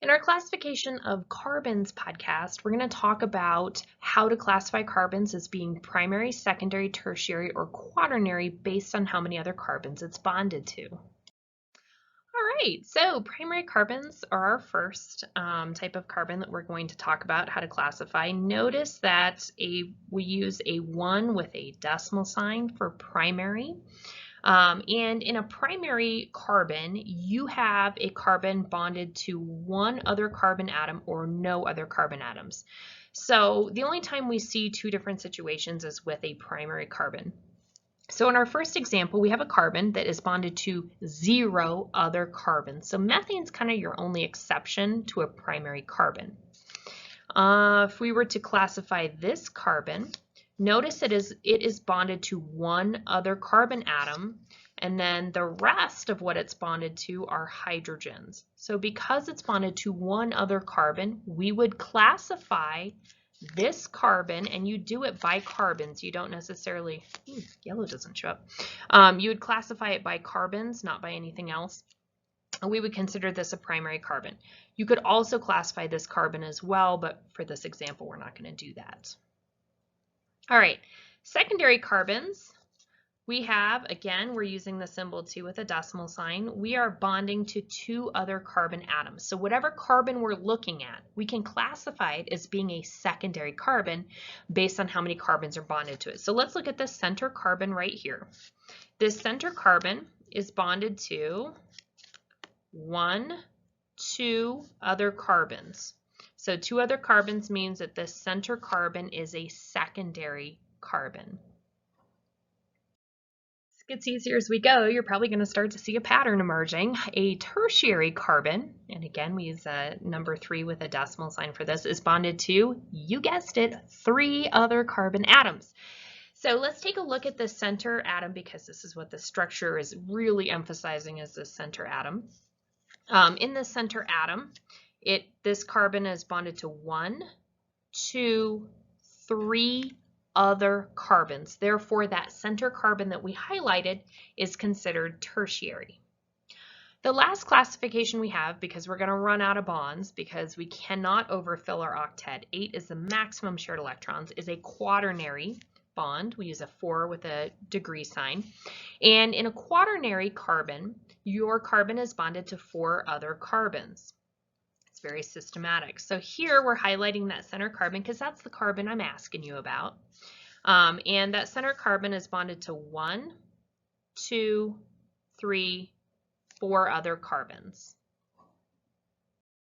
In our classification of carbons podcast, we're going to talk about how to classify carbons as being primary, secondary, tertiary, or quaternary based on how many other carbons it's bonded to. All right, so primary carbons are our first type of carbon that we're going to talk about how to classify. Notice that we use a 1 with a decimal sign for primary. And in a primary carbon, you have a carbon bonded to one other carbon atom or no other carbon atoms. So the only time we see two different situations is with a primary carbon. So in our first example, we have a carbon that is bonded to 0 other carbons. So methane is kind of your only exception to a primary carbon. If we were to classify this carbon, notice it is bonded to one other carbon atom, and then the rest of what it's bonded to are hydrogens. So because it's bonded to one other carbon, we would classify this carbon, and you do it by carbons. You don't necessarily, yellow doesn't show up. You would classify it by carbons, not by anything else. We would consider this a primary carbon. You could also classify this carbon as well, but for this example, we're not going to do that. All right, secondary carbons. We have, again, we're using the symbol 2 with a decimal sign. We are bonding to 2 other carbon atoms. So whatever carbon we're looking at, we can classify it as being a secondary carbon based on how many carbons are bonded to it. So let's look at the center carbon right here. This center carbon is bonded to 1, 2 other carbons. So 2 other carbons means that this center carbon is a secondary carbon. It gets easier as we go. You're probably going to start to see a pattern emerging. A tertiary carbon, and again we use number 3 with a decimal sign for this, is bonded to, you guessed it, 3 other carbon atoms. So let's take a look at the center atom, because this is what the structure is really emphasizing, is the center atom. In the center atom, this carbon is bonded to 1, 2, 3 other carbons. Therefore, that center carbon that we highlighted is considered tertiary. The last classification we have, because we're going to run out of bonds because we cannot overfill our octet, 8 is the maximum shared electrons, is a quaternary bond. We use a 4 with a degree sign. And in a quaternary carbon, your carbon is bonded to 4 other carbons. It's very systematic. So here we're highlighting that center carbon because that's the carbon I'm asking you about. And that center carbon is bonded to 1, 2, 3, 4 other carbons.